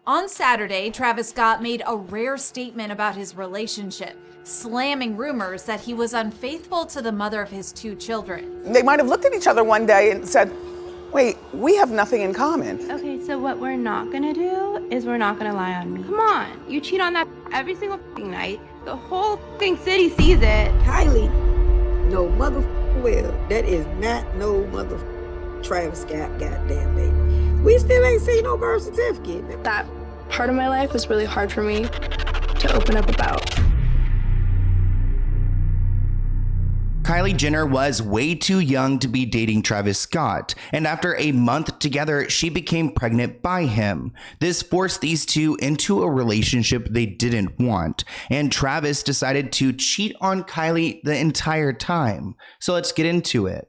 On Saturday, Travis Scott made a rare statement about his relationship, slamming rumors that he was unfaithful to the mother of his 2 children. They might have looked at each other one day and said, wait, we have nothing in common. Okay, so what we're not gonna do is we're not gonna lie on me. Come on, you cheat on that every single night. The whole city sees it. Kylie, no mother well. That is not no mother Travis Scott goddamn baby. We still ain't seen no birth certificate. That part of my life was really hard for me to open up about. Kylie Jenner was way too young to be dating Travis Scott, and after a month together, she became pregnant by him. This forced these two into a relationship they didn't want, and Travis decided to cheat on Kylie the entire time. So let's get into it.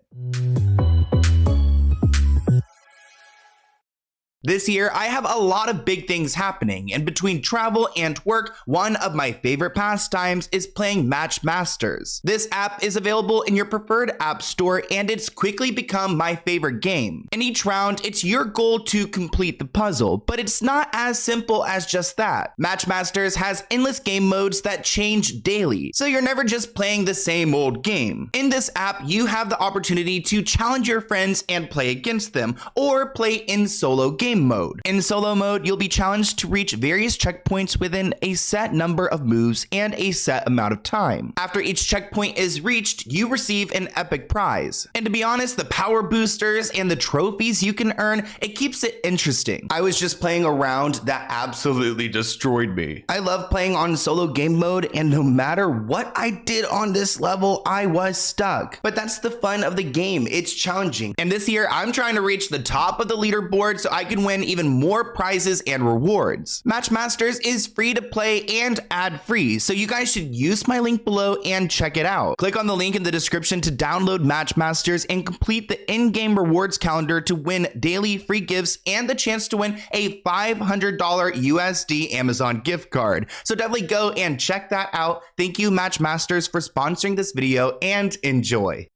This year, I have a lot of big things happening, and between travel and work, one of my favorite pastimes is playing Match Masters. This app is available in your preferred app store, and it's quickly become my favorite game. In each round, it's your goal to complete the puzzle, but it's not as simple as just that. Match Masters has endless game modes that change daily, so you're never just playing the same old game. In this app, you have the opportunity to challenge your friends and play against them, or play in solo game mode. In solo mode, you'll be challenged to reach various checkpoints within a set number of moves and a set amount of time. After each checkpoint is reached, you receive an epic prize. And to be honest, the power boosters and the trophies you can earn, it keeps it interesting. I was just playing a round that absolutely destroyed me. I love playing on solo game mode, and no matter what I did on this level, I was stuck. But that's the fun of the game. It's challenging. And this year, I'm trying to reach the top of the leaderboard so I can win even more prizes and rewards. Match Masters is free to play and ad-free, so you guys should use my link below and check it out. Click on the link in the description to download Match Masters and complete the in-game rewards calendar to win daily free gifts and the chance to win a $500 USD Amazon gift card. So definitely go and check that out. Thank you, Match Masters, for sponsoring this video, and enjoy.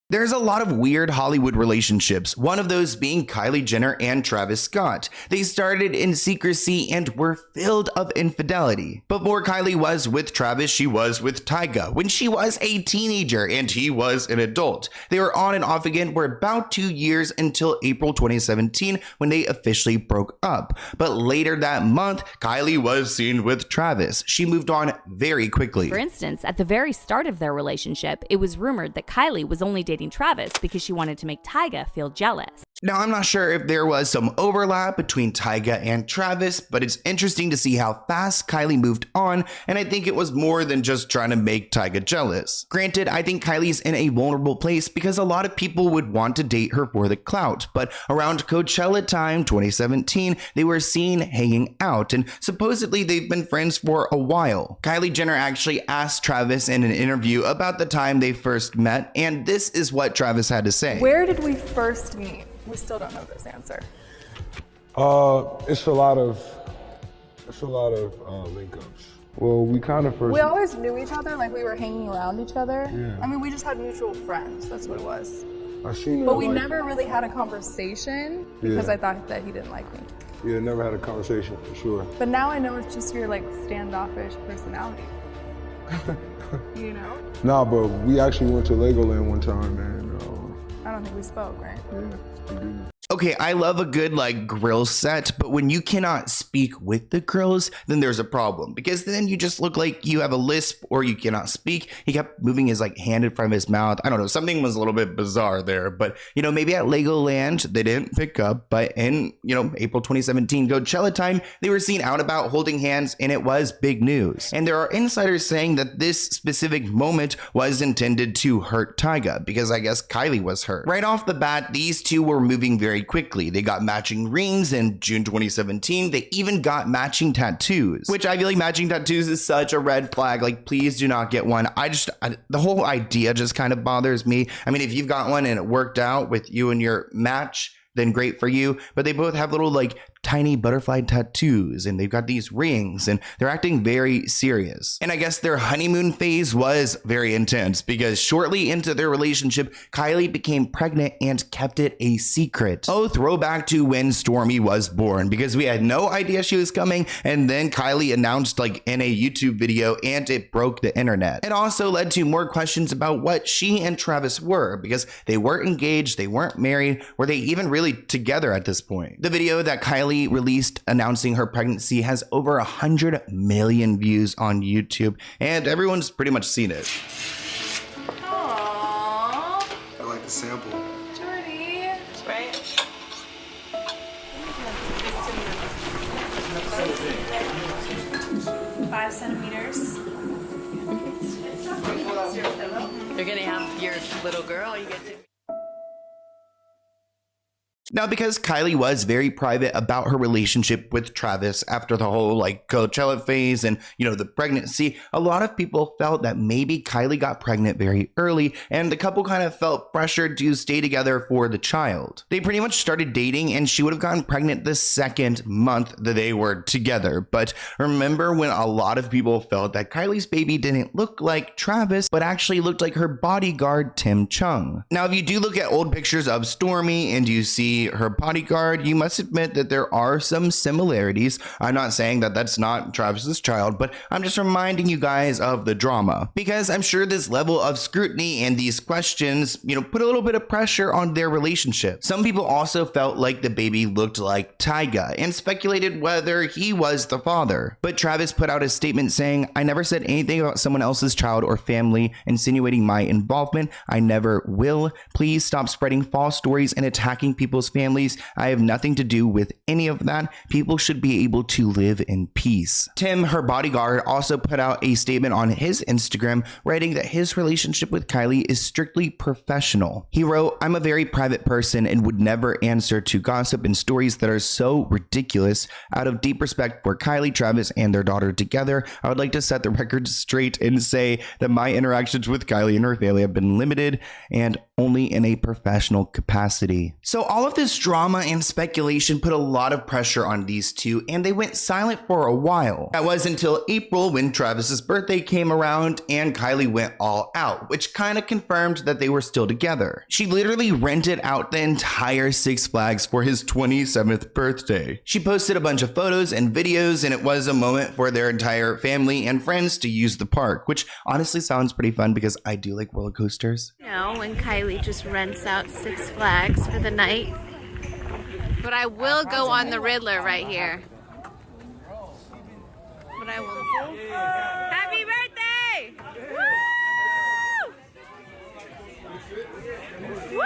There's a lot of weird Hollywood relationships, one of those being Kylie Jenner and Travis Scott. They started in secrecy and were filled of infidelity. Before Kylie was with Travis, she was with Tyga when she was a teenager and he was an adult. They were on and off again for about 2 years until April 2017 when they officially broke up. But later that month, Kylie was seen with Travis. She moved on very quickly. For instance, at the very start of their relationship, it was rumored that Kylie was only dating Travis because she wanted to make Tyga feel jealous. Now, I'm not sure if there was some overlap between Tyga and Travis, but it's interesting to see how fast Kylie moved on, and I think it was more than just trying to make Tyga jealous. Granted, I think Kylie's in a vulnerable place because a lot of people would want to date her for the clout, but around Coachella time 2017, they were seen hanging out, and supposedly they've been friends for a while. Kylie Jenner actually asked Travis in an interview about the time they first met, and this is what Travis had to say. Where did we first meet? We still don't know this answer. It's a lot of link-ups. Well, we kind of first. We always knew each other, like we were hanging around each other. Yeah. I mean, we just had mutual friends. That's what it was. I seen her. But we never really had a conversation because Yeah. I thought that he didn't like me. Yeah, never had a conversation for sure. But now I know it's just your like standoffish personality. You know? Nah, but we actually went to Legoland one time, and I don't think we spoke, right? yeah, we didn't. Okay, I love a good grill set, but when you cannot speak with the grills, then there's a problem because then you just look like you have a lisp or you cannot speak. He kept moving his hand in front of his mouth. I don't know, something was a little bit bizarre there, but maybe at Legoland they didn't pick up, but in April 2017 Coachella time, they were seen out about holding hands, and it was big news. And there are insiders saying that this specific moment was intended to hurt Tyga because I guess Kylie was hurt. Right off the bat, these two were moving very quickly. They got matching rings in June 2017. They even got matching tattoos, which I feel like matching tattoos is such a red flag. Like, please do not get one. The whole idea just kind of bothers me. I mean, if you've got one and it worked out with you and your match, then great for you. But they both have little tiny butterfly tattoos, and they've got these rings, and they're acting very serious. And I guess their honeymoon phase was very intense because shortly into their relationship, Kylie became pregnant and kept it a secret. Oh, throwback to when Stormi was born, because we had no idea she was coming, and then Kylie announced like in a YouTube video, and it broke the internet. It also led to more questions about what she and Travis were, because they weren't engaged, they weren't married, were they even really together at this point? The video that Kylie released announcing her pregnancy has over 100 million views on YouTube, and everyone's pretty much seen it. Aww. I like the sample. Jordy. Right? 5 centimeters. You're gonna have your little girl. You get to. Now, because Kylie was very private about her relationship with Travis after the whole like Coachella phase and, the pregnancy, a lot of people felt that maybe Kylie got pregnant very early and the couple kind of felt pressured to stay together for the child. They pretty much started dating and she would have gotten pregnant the second month that they were together. But remember when a lot of people felt that Kylie's baby didn't look like Travis, but actually looked like her bodyguard, Tim Chung. Now, if you do look at old pictures of Stormi and you see her bodyguard, you must admit that there are some similarities. I'm not saying that that's not Travis's child, but I'm just reminding you guys of the drama, because I'm sure this level of scrutiny and these questions, put a little bit of pressure on their relationship. Some people also felt like the baby looked like Tyga and speculated whether he was the father. But Travis put out a statement saying, "I never said anything about someone else's child or family, insinuating my involvement. I never will. Please stop spreading false stories and attacking people's families. I have nothing to do with any of that. People should be able to live in peace." Tim, her bodyguard, also put out a statement on his Instagram writing that his relationship with Kylie is strictly professional. He wrote, "I'm a very private person and would never answer to gossip and stories that are so ridiculous. Out of deep respect for Kylie, Travis, and their daughter together, I would like to set the record straight and say that my interactions with Kylie and her family have been limited and only in a professional capacity." So all of this drama and speculation put a lot of pressure on these two, and they went silent for a while. That was until April, when Travis's birthday came around and Kylie went all out, which kind of confirmed that they were still together. She literally rented out the entire Six Flags for his 27th birthday. She posted a bunch of photos and videos, and it was a moment for their entire family and friends to use the park, which honestly sounds pretty fun because I do like roller coasters. When Kylie just rents out Six Flags for the night. But I will go on the Riddler right here. But I will. Happy birthday! Woo! Woo!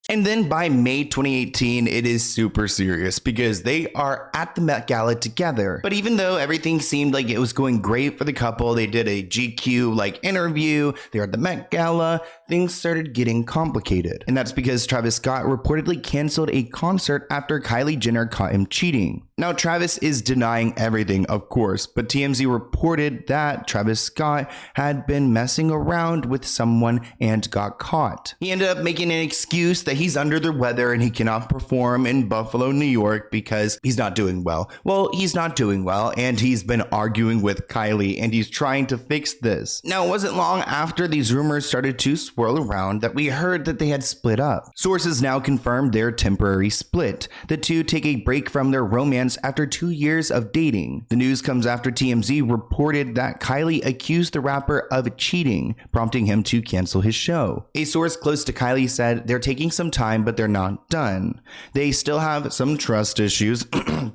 And then by May 2018, it is super serious because they are at the Met Gala together. But even though everything seemed like it was going great for the couple, they did a GQ interview, they're at the Met Gala, things started getting complicated. And that's because Travis Scott reportedly canceled a concert after Kylie Jenner caught him cheating. Now, Travis is denying everything, of course, but TMZ reported that Travis Scott had been messing around with someone and got caught. He ended up making an excuse that he's under the weather and he cannot perform in Buffalo, New York because he's not doing well. Well, he's not doing well, and he's been arguing with Kylie, and he's trying to fix this. Now, it wasn't long after these rumors started to swirl around that we heard that they had split up. Sources now confirmed their temporary split. The two take a break from their romance after 2 years of dating. The news comes after TMZ reported that Kylie accused the rapper of cheating, prompting him to cancel his show. A source close to Kylie said they're taking some time, but they're not done. They still have some trust issues,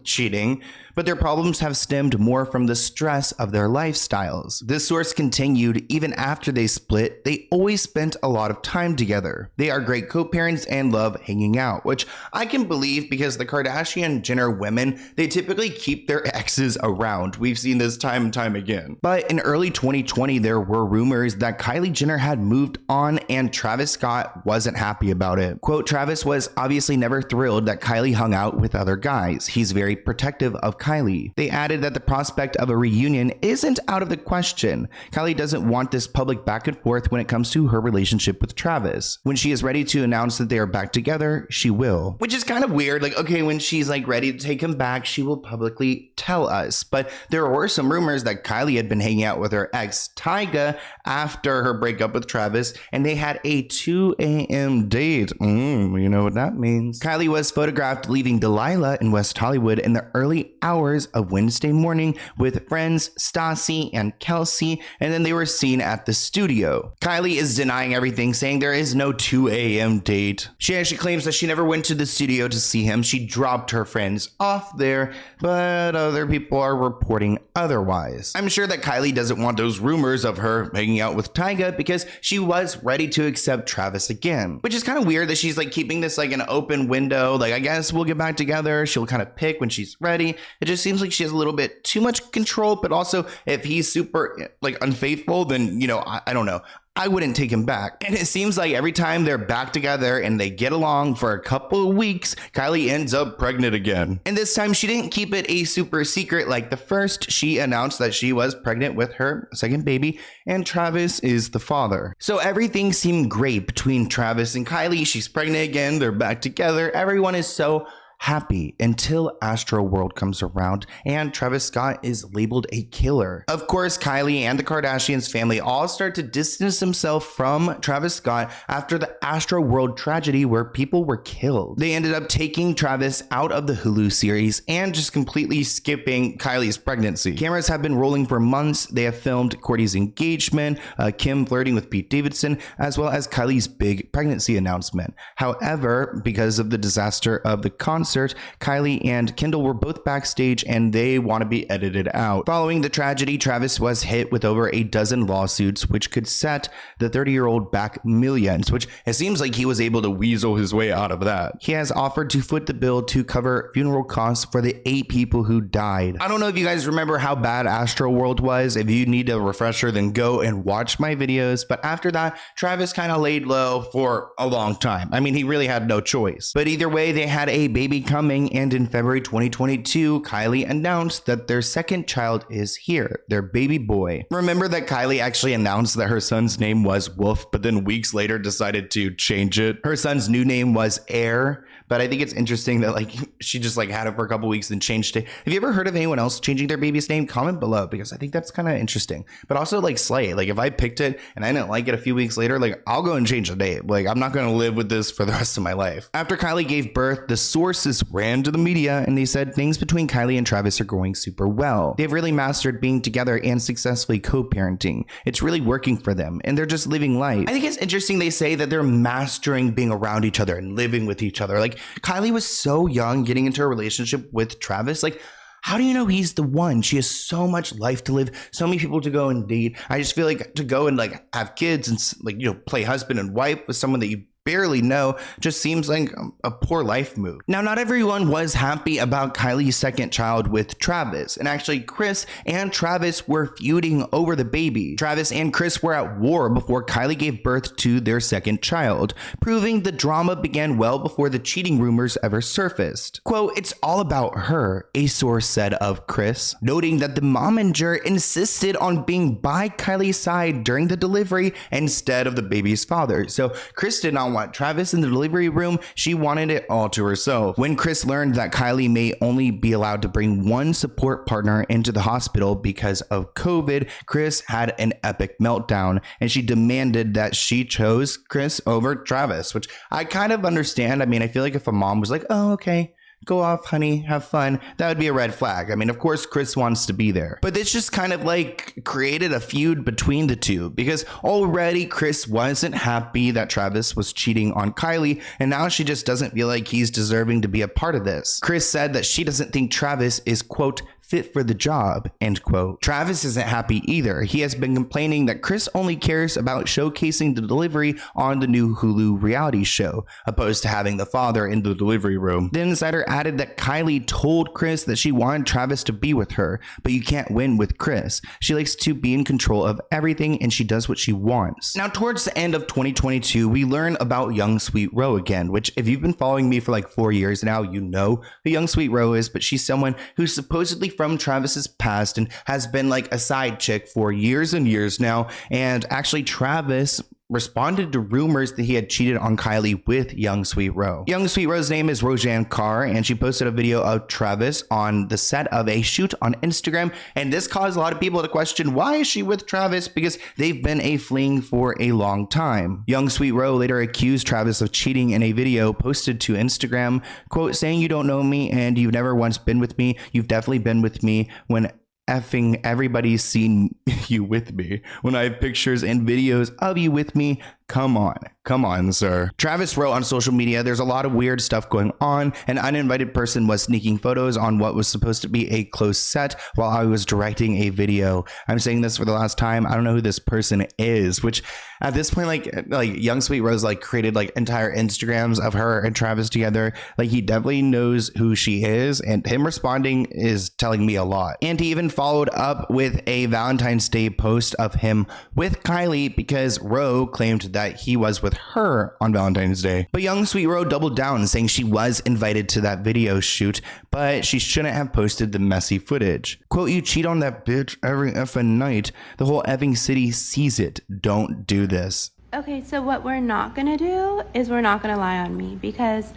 cheating, but their problems have stemmed more from the stress of their lifestyles. This source continued, even after they split, they always spent a lot of time together. They are great co-parents and love hanging out, which I can believe because the Kardashian-Jenner women, they typically keep their exes around. We've seen this time and time again. But in early 2020, there were rumors that Kylie Jenner had moved on and Travis Scott wasn't happy about it. Quote, Travis was obviously never thrilled that Kylie hung out with other guys. He's very protective of Kylie. They added that the prospect of a reunion isn't out of the question. Kylie doesn't want this public back and forth when it comes to her relationship relationship with Travis. When she is ready to announce that they are back together, she will. Which is kind of weird. Like, okay, when she's like ready to take him back, she will publicly tell us. But there were some rumors that Kylie had been hanging out with her ex, Tyga, after her breakup with Travis, and they had a 2 a.m. date. You know what that means. Kylie was photographed leaving Delilah in West Hollywood in the early hours of Wednesday morning with friends Stassi and Kelsey, and then they were seen at the studio. Kylie is denying everything, saying there is no 2 a.m. date. She actually claims that she never went to the studio to see him. She dropped her friends off there, but other people are reporting otherwise. I'm sure that Kylie doesn't want those rumors of her hanging out with Tyga because she was ready to accept Travis again, which is kind of weird that she's like keeping this like an open window. Like, I guess we'll get back together. She'll kind of pick when she's ready. It just seems like she has a little bit too much control, but also if he's super like unfaithful, then, you know, I don't know. I wouldn't take him back. And it seems like every time they're back together and they get along for a couple of weeks, Kylie ends up pregnant again. And this time she didn't keep it a super secret like the first. She announced that she was pregnant with her second baby, and Travis is the father. So everything seemed great between Travis and Kylie. She's pregnant again. They're back together. Everyone is so happy until Astroworld comes around and Travis Scott is labeled a killer. Of course, Kylie and the Kardashians family all start to distance themselves from Travis Scott after the Astroworld tragedy where people were killed. They ended up taking Travis out of the Hulu series and just completely skipping Kylie's pregnancy. Cameras have been rolling for months. They have filmed Kourtney's engagement, Kim flirting with Pete Davidson, as well as Kylie's big pregnancy announcement. However, because of the disaster of the concert, Kylie and Kendall were both backstage and they want to be edited out. Following the tragedy, Travis was hit with over a dozen lawsuits, which could set the 30-year-old back millions, which it seems like he was able to weasel his way out of that. He has offered to foot the bill to cover funeral costs for the 8 people who died. I don't know if you guys remember how bad Astroworld was. If you need a refresher, then go and watch my videos. But after that, Travis kind of laid low for a long time. I mean, he really had no choice. But either way, they had a baby coming, and in February 2022, Kylie announced that their second child is here, their baby boy. Remember that Kylie actually announced that her son's name was Wolf, but then weeks later decided to change it. Her son's new name was Air, but I think it's interesting that like she just like had it for a couple weeks and changed it. Have you ever heard of anyone else changing their baby's name? Comment below, because I think that's kind of interesting. But also like slay, like if I picked it and I didn't like it a few weeks later, like I'll go and change the name. Like I'm not going to live with this for the rest of my life. After Kylie gave birth, the sources ran to the media and they said things between Kylie and Travis are going super well. They've really mastered being together and successfully co-parenting. It's really working for them and they're just living life. I think it's interesting they say that they're mastering being around each other and living with each other. Like Kylie was so young getting into a relationship with Travis. Like, how do you know he's the one? She has so much life to live, so many people to go and date. I just feel like to go and like have kids and like, you know, play husband and wife with someone that you barely know just seems like a poor life move. Now, not everyone was happy about Kylie's second child with Travis, and actually Chris and Travis were feuding over the baby. Travis and Chris were at war before Kylie gave birth to their second child, proving the drama began well before the cheating rumors ever surfaced. Quote, "It's all about her," a source said of Chris, noting that the momager insisted on being by Kylie's side during the delivery instead of the baby's father. So Chris did not want Travis in the delivery room. She wanted it all to herself. When Chris learned that Kylie may only be allowed to bring one support partner into the hospital because of COVID, Chris had an epic meltdown and she demanded that she chose Chris over Travis, which I kind of understand. I mean, I feel like if a mom was like, "Oh, okay, go off, honey, have fun," that would be a red flag. I mean, of course, Chris wants to be there. But this just kind of like created a feud between the two because already Chris wasn't happy that Travis was cheating on Kylie, and now she just doesn't feel like he's deserving to be a part of this. Chris said that she doesn't think Travis is, quote, fit for the job, end quote. Travis isn't happy either. He has been complaining that Chris only cares about showcasing the delivery on the new Hulu reality show, opposed to having the father in the delivery room. The insider added that Kylie told Chris that she wanted Travis to be with her, but you can't win with Chris. She likes to be in control of everything and she does what she wants. Now, towards the end of 2022, we learn about young Sweetro again, which if you've been following me for like 4 years now, you know who young Sweetro is, but she's someone who's supposedly from Travis's past and has been like a side chick for years and years now. And actually Travis responded to rumors that he had cheated on Kylie with young Sweetro. Young Sweetro's name is Roseanne Carr, and she posted a video of Travis on the set of a shoot on Instagram, and this caused a lot of people to question, why is she with Travis? Because they've been a fling for a long time. Young Sweetro later accused Travis of cheating in a video posted to Instagram, quote, saying, "You don't know me and you've never once been with me. You've definitely been with me when effing everybody's seen you with me. When I have pictures and videos of you with me, come on, sir." Travis wrote on social media, "There's a lot of weird stuff going on. An uninvited person was sneaking photos on what was supposed to be a close set while I was directing a video. I'm saying this for the last time. I don't know who this person is," which at this point, like young Sweetro's like created like entire Instagrams of her and Travis together. Like he definitely knows who she is, and him responding is telling me a lot. And he even followed up with a Valentine's Day post of him with Kylie because Ro claimed that he was with her on Valentine's Day. But young Sweetro doubled down, saying she was invited to that video shoot, but she shouldn't have posted the messy footage. Quote, "You cheat on that bitch every effing night. The whole effing city sees it. Don't do this." Okay, so what we're not gonna do is we're not gonna lie on me because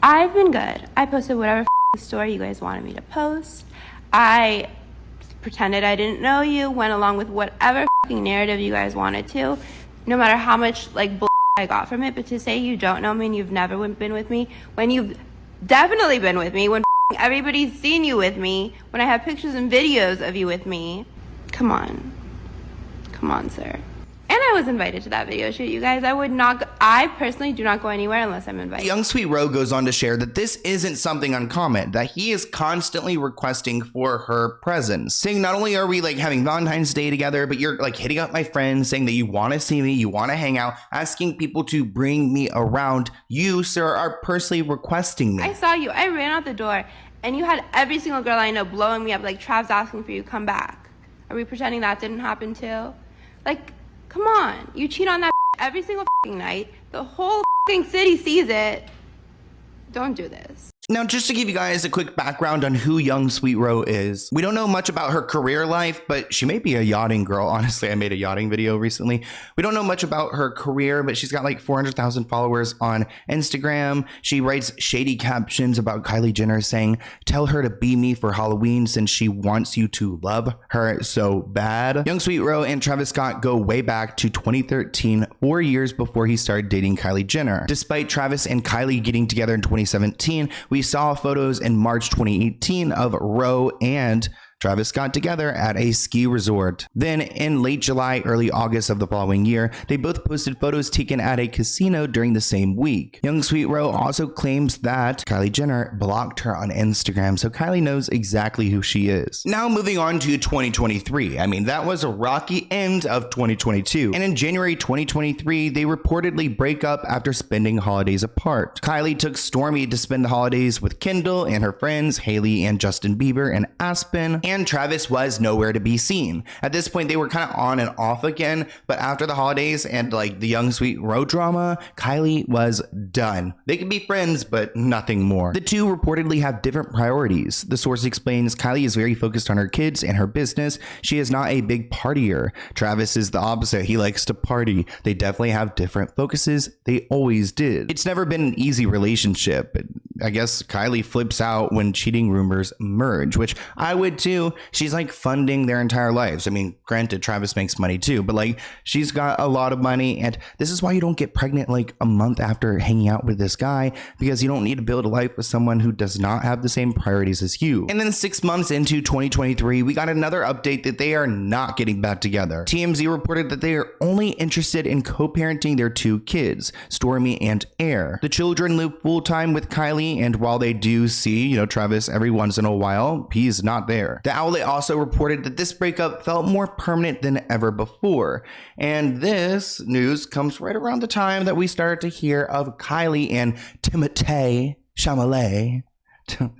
I've been good. I posted whatever story you guys wanted me to post. I pretended I didn't know you, went along with whatever narrative you guys wanted to, no matter how much like bull I got from it. But to say you don't know me and you've never been with me when you've definitely been with me, when everybody's seen you with me, when I have pictures and videos of you with me, come on, sir. And I was invited to that video shoot, you guys. I personally do not go anywhere unless I'm invited. Young Sweetro goes on to share that this isn't something uncommon, that he is constantly requesting for her presence, saying not only are we like having Valentine's Day together, but you're like hitting up my friends saying that you want to see me, you want to hang out, asking people to bring me around. You, sir, are personally requesting me. I saw you. I ran out the door and you had every single girl I know blowing me up like Trav's asking for you to come back. Are we pretending that didn't happen too? Like, come on, you cheat on that every single night. The whole city sees it. Don't do this. Now, just to give you guys a quick background on who young Sweetro is, we don't know much about her career life, but she may be a yachting girl. Honestly, I made a yachting video recently. We don't know much about her career, but she's got like 400,000 followers on Instagram. She writes shady captions about Kylie Jenner saying, "Tell her to be me for Halloween since she wants you to love her so bad." Young Sweetro and Travis Scott go way back to 2013, 4 years before he started dating Kylie Jenner. Despite Travis and Kylie getting together in 2017, we saw photos in March 2018 of Ro and Travis Scott together at a ski resort. Then in late July, early August of the following year, they both posted photos taken at a casino during the same week. Young Sweetro also claims that Kylie Jenner blocked her on Instagram, so Kylie knows exactly who she is. Now moving on to 2023. I mean, that was a rocky end of 2022. And in January 2023, they reportedly break up after spending holidays apart. Kylie took Stormi to spend the holidays with Kendall and her friends, Haley and Justin Bieber in Aspen. And Travis was nowhere to be seen. At this point, they were kind of on and off again, but after the holidays and like the young Sweetro drama, Kylie was done. They could be friends, but nothing more. The two reportedly have different priorities. The source explains Kylie is very focused on her kids and her business. She is not a big partier. Travis is the opposite. He likes to party. They definitely have different focuses. They always did. It's never been an easy relationship. I guess Kylie flips out when cheating rumors emerge, which I would too. She's like funding their entire lives. I mean, granted, Travis makes money too, but like she's got a lot of money, and this is why you don't get pregnant like a month after hanging out with this guy, because you don't need to build a life with someone who does not have the same priorities as you. And then 6 months into 2023, we got another update that they are not getting back together. TMZ reported that they are only interested in co-parenting their two kids, Stormi and Air. The children live full-time with Kylie, and while they do see, Travis every once in a while, he's not there. The outlet also reported that this breakup felt more permanent than ever before. And this news comes right around the time that we started to hear of Kylie and Timothée Chalamet.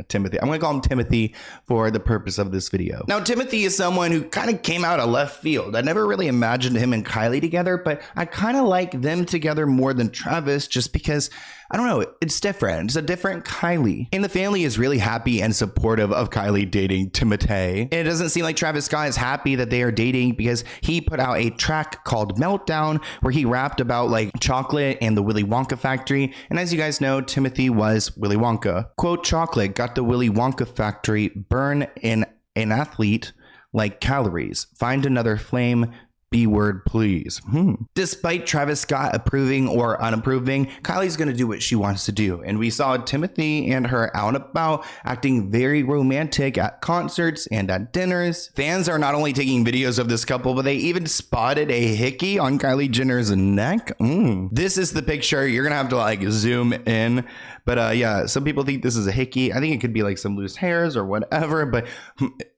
Timothy. I'm going to call him Timothy for the purpose of this video. Now, Timothy is someone who kind of came out of left field. I never really imagined him and Kylie together, but I kind of like them together more than Travis just because, I don't know, it's different. It's a different Kylie. And the family is really happy and supportive of Kylie dating Timotei. And it doesn't seem like Travis Scott is happy that they are dating because he put out a track called Meltdown where he rapped about like chocolate and the Willy Wonka factory. And as you guys know, Timothy was Willy Wonka. Quote, chocolate got the Willy Wonka factory, burn in an athlete like calories. Find another flame. B-word, please. Despite Travis Scott approving or unapproving, Kylie's gonna do what she wants to do. And we saw Timothy and her out and about acting very romantic at concerts and at dinners. Fans are not only taking videos of this couple, but they even spotted a hickey on Kylie Jenner's neck. This is the picture. You're gonna have to like zoom in. But yeah, some people think this is a hickey. I think it could be like some loose hairs or whatever. But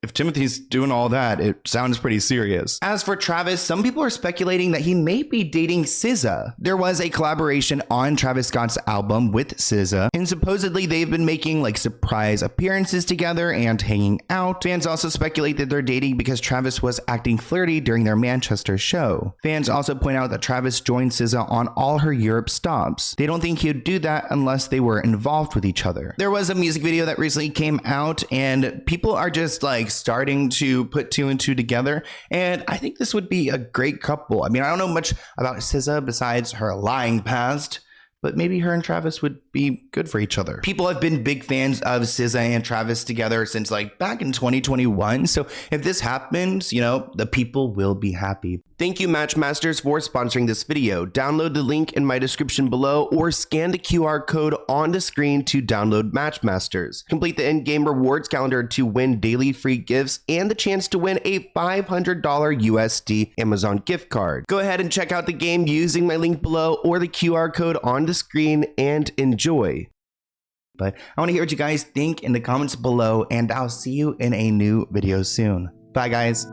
if Timothy's doing all that, it sounds pretty serious. As for Travis, some people are speculating that he may be dating SZA. There was a collaboration on Travis Scott's album with SZA, and supposedly they've been making like surprise appearances together and hanging out. Fans also speculate that they're dating because Travis was acting flirty during their Manchester show. Fans also point out that Travis joined SZA on all her Europe stops. They don't think he would do that unless they were involved with each other. There was a music video that recently came out and people are just like starting to put two and two together, and I think this would be a great couple. I mean, I don't know much about SZA besides her lying past, but maybe her and Travis would be good for each other. People have been big fans of SZA and Travis together since like back in 2021. So if this happens, you know, the people will be happy. Thank you, Matchmasters, for sponsoring this video. Download the link in my description below or scan the QR code on the screen to download Matchmasters. Complete the in-game rewards calendar to win daily free gifts and the chance to win a $500 USD Amazon gift card. Go ahead and check out the game using my link below or the QR code on the screen and enjoy. But I want to hear what you guys think in the comments below, and I'll see you in a new video soon. Bye, guys.